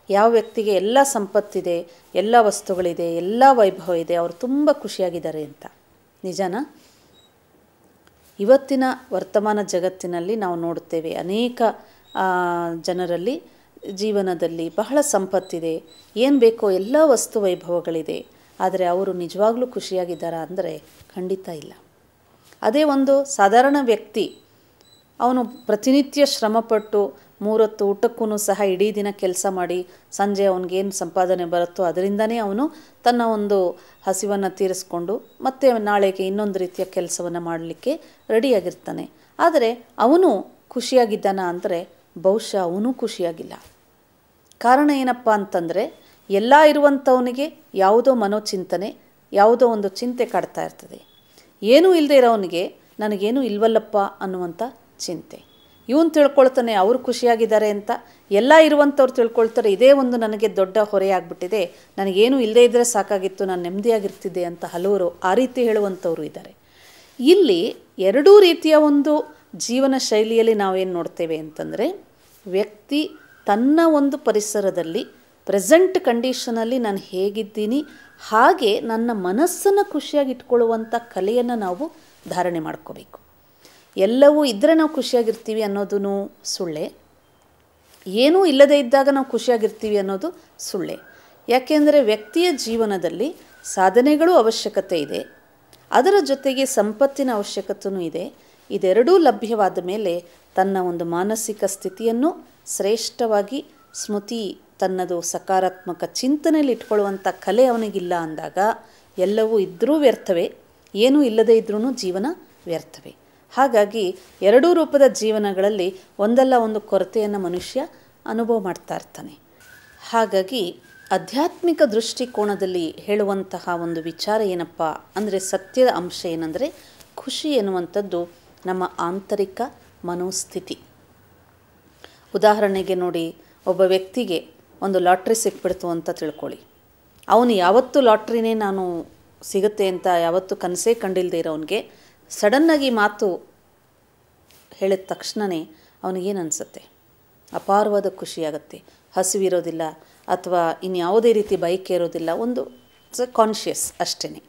ಯಾವ ವ್ಯಕ್ತಿಗೆ ಎಲ್ಲ ಸಂಪತ್ತಿದೆ, ಎಲ್ಲ ವಸ್ತುಗಳಿದೆ, ಎಲ್ಲ ವೈಭವ ಇದೆ, ಅವರು ತುಂಬ ಖುಷಿಯಾಗಿದ್ದಾರೆ ಅಂತ. ನಿಜನಾ? ಇವತ್ತಿನ ವರ್ತಮಾನ ಜಗತ್ತಿನಲ್ಲಿ ನಾವು ನೋಡುತ್ತೇವೆ, ಅನೇಕ ಜನರಲ್ಲಿ ಜೀವನದಲ್ಲಿ ಬಹಳ ಸಂಪತ್ತಿದೆ, ಏನು ಬೇಕೋ ಎಲ್ಲ ವಸ್ತು ವೈಭವಗಳಿದೆ, ಆದರೆ ಅವರು ನಿಜವಾಗ್ಲೂ ಖುಷಿಯಾಗಿದ್ದಾರಾ ಅಂದರೆ ಖಂಡಿತ ಇಲ್ಲ. ಅದೇ ಒಂದು ಸಾಧಾರಣ ವ್ಯಕ್ತಿ, ಅವನು ಪ್ರತಿನಿತ್ಯ ಶ್ರಮಪಟ್ಟು 3 ಹೊತ್ತು ಊಟಕ್ಕೂ ಸಹ ಇಡೀ ದಿನ ಕೆಲಸ ಮಾಡಿ ಸಂಜೆ ಅವನಿಗೇನು ಸಂಪಾದನೆ ಬರುತ್ತೋ ಅದರಿಂದನೇ ಅವನು ತನ್ನ ಒಂದು ಹಸಿವನ್ನು ತೀರಿಸ್ಕೊಂಡು ಮತ್ತೆ ನಾಳೆಗೆ ಇನ್ನೊಂದು ರೀತಿಯ ಕೆಲಸವನ್ನು ಮಾಡಲಿಕ್ಕೆ ರೆಡಿಯಾಗಿರ್ತಾನೆ. ಆದರೆ ಅವನು ಖುಷಿಯಾಗಿದ್ದಾನ ಅಂದರೆ ಬಹುಶಃ ಅವನೂ ಖುಷಿಯಾಗಿಲ್ಲ. ಕಾರಣ ಏನಪ್ಪ ಅಂತಂದರೆ, ಎಲ್ಲ ಇರುವಂಥವನಿಗೆ ಯಾವುದೋ ಮನೋಚಿಂತನೆ, ಯಾವುದೋ ಒಂದು ಚಿಂತೆ ಕಾಡ್ತಾ ಇರ್ತದೆ. ಏನೂ ಇಲ್ಲದೆ ಇರೋವನಿಗೆ ನನಗೇನೂ ಇಲ್ವಲ್ಲಪ್ಪ ಅನ್ನುವಂಥ ಚಿಂತೆ. ಇವನು ತಿಳ್ಕೊಳ್ತಾನೆ ಅವರು ಖುಷಿಯಾಗಿದ್ದಾರೆ ಅಂತ, ಎಲ್ಲ ಇರುವಂಥವ್ರು ತಿಳ್ಕೊಳ್ತಾರೆ ಇದೇ ಒಂದು ನನಗೆ ದೊಡ್ಡ ಹೊರೆಯಾಗ್ಬಿಟ್ಟಿದೆ, ನನಗೇನು ಇಲ್ಲದೇ ಇದ್ದರೆ ಸಾಕಾಗಿತ್ತು, ನಾನು ನೆಮ್ಮದಿಯಾಗಿರ್ತಿದ್ದೆ ಅಂತ ಹಲವರು ಆ ರೀತಿ ಹೇಳುವಂಥವ್ರು ಇದ್ದಾರೆ. ಇಲ್ಲಿ ಎರಡೂ ರೀತಿಯ ಒಂದು ಜೀವನ ಶೈಲಿಯಲ್ಲಿ ನಾವೇನು ನೋಡ್ತೇವೆ ಅಂತಂದರೆ, ವ್ಯಕ್ತಿ ತನ್ನ ಒಂದು ಪರಿಸರದಲ್ಲಿ ಪ್ರೆಸೆಂಟ್ ಕಂಡೀಷನಲ್ಲಿ ನಾನು ಹೇಗಿದ್ದೀನಿ ಹಾಗೆ ನನ್ನ ಮನಸ್ಸನ್ನು ಖುಷಿಯಾಗಿ ಇಟ್ಕೊಳ್ಳುವಂಥ ಕಲೆಯನ್ನು ನಾವು ಧಾರಣೆ ಮಾಡ್ಕೋಬೇಕು. ಎಲ್ಲವೂ ಇದ್ದರೆ ನಾವು ಖುಷಿಯಾಗಿರ್ತೀವಿ ಅನ್ನೋದು ಸುಳ್ಳೆ, ಏನೂ ಇಲ್ಲದೇ ಇದ್ದಾಗ ನಾವು ಖುಷಿಯಾಗಿರ್ತೀವಿ ಅನ್ನೋದು ಸುಳ್ಳೆ. ಯಾಕೆಂದರೆ ವ್ಯಕ್ತಿಯ ಜೀವನದಲ್ಲಿ ಸಾಧನೆಗಳು ಅವಶ್ಯಕತೆ ಇದೆ, ಅದರ ಜೊತೆಗೆ ಸಂಪತ್ತಿನ ಅವಶ್ಯಕತೆಯೂ ಇದೆ. ಇದೆರಡೂ ಲಭ್ಯವಾದ ಮೇಲೆ ತನ್ನ ಒಂದು ಮಾನಸಿಕ ಸ್ಥಿತಿಯನ್ನು ಶ್ರೇಷ್ಠವಾಗಿ ಸ್ಮೃತಿ, ತನ್ನದು ಸಕಾರಾತ್ಮಕ ಚಿಂತನೆಯಲ್ಲಿ ಇಟ್ಕೊಳ್ಳುವಂಥ ಕಲೆ ಅವನಿಗಿಲ್ಲ ಅಂದಾಗ ಎಲ್ಲವೂ ಇದ್ದರೂ ವ್ಯರ್ಥವೇ, ಏನೂ ಇಲ್ಲದೇ ಇದ್ರೂ ಜೀವನ ವ್ಯರ್ಥವೇ. ಹಾಗಾಗಿ ಎರಡೂ ರೂಪದ ಜೀವನಗಳಲ್ಲಿ ಒಂದಲ್ಲ ಒಂದು ಕೊರತೆಯನ್ನು ಮನುಷ್ಯ ಅನುಭವ ಮಾಡ್ತಾ ಇರ್ತಾನೆ. ಹಾಗಾಗಿ ಆಧ್ಯಾತ್ಮಿಕ ದೃಷ್ಟಿಕೋನದಲ್ಲಿ ಹೇಳುವಂತಹ ಒಂದು ವಿಚಾರ ಏನಪ್ಪ ಅಂದರೆ, ಸತ್ಯದ ಅಂಶ ಏನಂದರೆ, ಖುಷಿ ಎನ್ನುವಂಥದ್ದು ನಮ್ಮ ಆಂತರಿಕ ಮನೋಸ್ಥಿತಿ. ಉದಾಹರಣೆಗೆ ನೋಡಿ, ಒಬ್ಬ ವ್ಯಕ್ತಿಗೆ ಒಂದು ಲಾಟ್ರಿ ಸಿಕ್ಬಿಡ್ತು ಅಂತ ತಿಳ್ಕೊಳ್ಳಿ. ಅವನು ಯಾವತ್ತೂ ಲಾಟ್ರಿನೇ ನಾನು ಸಿಗುತ್ತೆ ಅಂತ ಯಾವತ್ತೂ ಕನಸೇ ಕಂಡಿಲ್ಲದೆ ಇರೋವನಿಗೆ ಸಡನ್ನಾಗಿ ಮಾತು ಹೇಳಿದ ತಕ್ಷಣವೇ ಅವನಿಗೇನು ಅನಿಸುತ್ತೆ? ಅಪಾರವಾದ ಖುಷಿಯಾಗುತ್ತೆ. ಹಸಿವಿರೋದಿಲ್ಲ ಅಥವಾ ಇನ್ಯಾವುದೇ ರೀತಿ ಬೈಕ್ ಇರೋದಿಲ್ಲ, ಒಂದು ಕಾನ್ಷಿಯಸ್ ಅಷ್ಟೇ.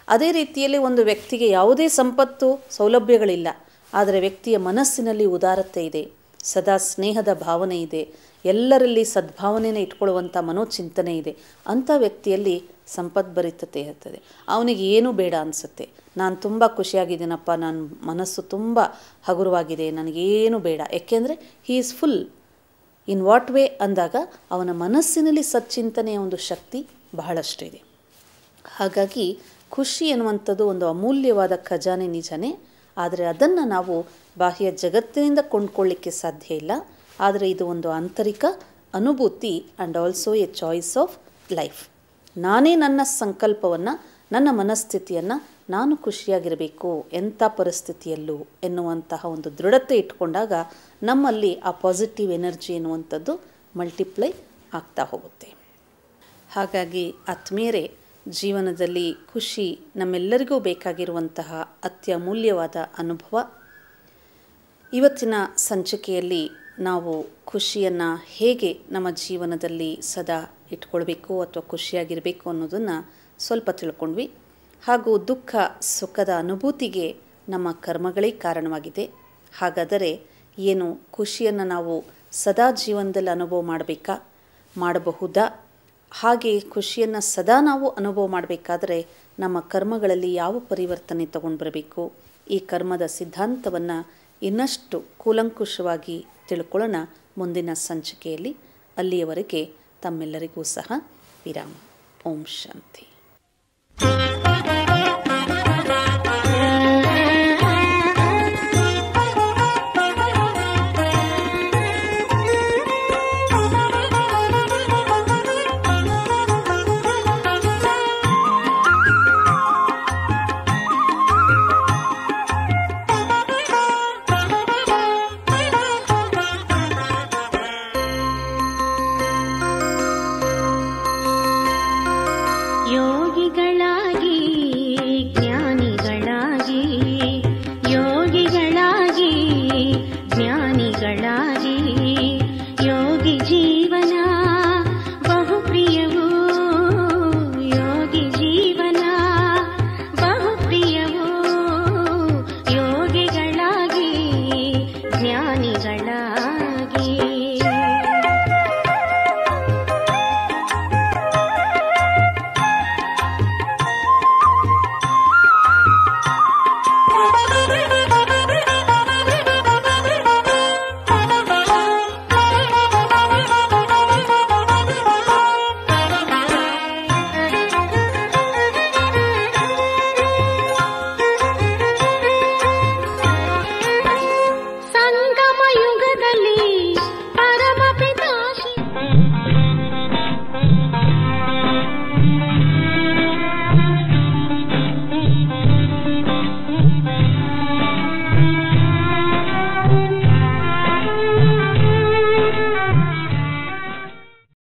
ಅದೇ ರೀತಿಯಲ್ಲಿ ಒಂದು ವ್ಯಕ್ತಿಗೆ ಯಾವುದೇ ಸಂಪತ್ತು ಸೌಲಭ್ಯಗಳಿಲ್ಲ, ಆದರೆ ವ್ಯಕ್ತಿಯ ಮನಸ್ಸಿನಲ್ಲಿ ಉದಾರತೆ ಇದೆ, ಸದಾ ಸ್ನೇಹದ ಭಾವನೆ ಇದೆ, ಎಲ್ಲರಲ್ಲಿ ಸದ್ಭಾವನೆಯನ್ನು ಇಟ್ಕೊಳ್ಳುವಂಥ ಮನೋಚಿಂತನೆ ಇದೆ. ಅಂಥ ವ್ಯಕ್ತಿಯಲ್ಲಿ ಸಂಪದ್ಭರಿತತೆ ಇರ್ತದೆ. ಅವನಿಗೆ ಏನೂ ಬೇಡ ಅನಿಸುತ್ತೆ. ನಾನು ತುಂಬ ಖುಷಿಯಾಗಿದ್ದೀನಪ್ಪ, ನನ್ನ ಮನಸ್ಸು ತುಂಬ ಹಗುರವಾಗಿದೆ, ನನಗೇನು ಬೇಡ. ಏಕೆಂದರೆ he is full. In what way ಅಂದಾಗ ಅವನ ಮನಸ್ಸಿನಲ್ಲಿ ಸಚ್ಚಿಂತನೆಯ ಒಂದು ಶಕ್ತಿ ಬಹಳಷ್ಟು ಇದೆ. ಹಾಗಾಗಿ ಖುಷಿ ಎನ್ನುವಂಥದ್ದು ಒಂದು ಅಮೂಲ್ಯವಾದ ಖಜಾನೆ ನಿಜನೇ, ಆದರೆ ಅದನ್ನು ನಾವು ಬಾಹ್ಯ ಜಗತ್ತಿನಿಂದ ಕೊಂಡ್ಕೊಳ್ಳಿಕ್ಕೆ ಸಾಧ್ಯ ಇಲ್ಲ. ಆದರೆ ಇದು ಒಂದು ಆಂತರಿಕ ಅನುಭೂತಿ and also A choice of life. ನಾನೇ ನನ್ನ ಸಂಕಲ್ಪವನ್ನು, ನನ್ನ ಮನಸ್ಥಿತಿಯನ್ನು ನಾನು ಖುಷಿಯಾಗಿರಬೇಕು ಎಂಥ ಪರಿಸ್ಥಿತಿಯಲ್ಲೂ ಎನ್ನುವಂತಹ ಒಂದು ದೃಢತೆ ಇಟ್ಕೊಂಡಾಗ ನಮ್ಮಲ್ಲಿ ಆ ಪಾಸಿಟಿವ್ ಎನರ್ಜಿ ಎನ್ನುವಂಥದ್ದು ಮಲ್ಟಿಪ್ಲೈ ಆಗ್ತಾ ಹೋಗುತ್ತೆ. ಹಾಗಾಗಿ ಆತ್ಮೀಯರೇ, ಜೀವನದಲ್ಲಿ ಖುಷಿ ನಮ್ಮೆಲ್ಲರಿಗೂ ಬೇಕಾಗಿರುವಂತಹ ಅತ್ಯಮೂಲ್ಯವಾದ ಅನುಭವ. ಇವತ್ತಿನ ಸಂಚಿಕೆಯಲ್ಲಿ ನಾವು ಖುಷಿಯನ್ನು ಹೇಗೆ ನಮ್ಮ ಜೀವನದಲ್ಲಿ ಸದಾ ಇಟ್ಕೊಳ್ಬೇಕು ಅಥವಾ ಖುಷಿಯಾಗಿರಬೇಕು ಅನ್ನೋದನ್ನು ಸ್ವಲ್ಪ ತಿಳ್ಕೊಂಡ್ವಿ. ಹಾಗೂ ದುಃಖ ಸುಖದ ಅನುಭೂತಿಗೆ ನಮ್ಮ ಕರ್ಮಗಳೇ ಕಾರಣವಾಗಿದೆ. ಹಾಗಾದರೆ ಏನು ಖುಷಿಯನ್ನು ನಾವು ಸದಾ ಜೀವನದಲ್ಲಿ ಅನುಭವ ಮಾಡಬೇಕಾ, ಮಾಡಬಹುದಾ? ಹಾಗೆ ಖುಷಿಯನ್ನು ಸದಾ ನಾವು ಅನುಭವ ಮಾಡಬೇಕಾದ್ರೆ ನಮ್ಮ ಕರ್ಮಗಳಲ್ಲಿ ಯಾವ ಪರಿವರ್ತನೆ ತಗೊಂಡು ಬರಬೇಕು? ಈ ಕರ್ಮದ ಸಿದ್ಧಾಂತವನ್ನು ಇನ್ನಷ್ಟು ಕೂಲಂಕುಷವಾಗಿ ತಿಳ್ಕೊಳ್ಳೋಣ ಮುಂದಿನ ಸಂಚಿಕೆಯಲ್ಲಿ. ಅಲ್ಲಿಯವರೆಗೆ ತಮ್ಮೆಲ್ಲರಿಗೂ ಸಹ ವಿರಾಮ. ಓಂ ಶಾಂತಿ. ಯೋಗಿ ಜೀವನ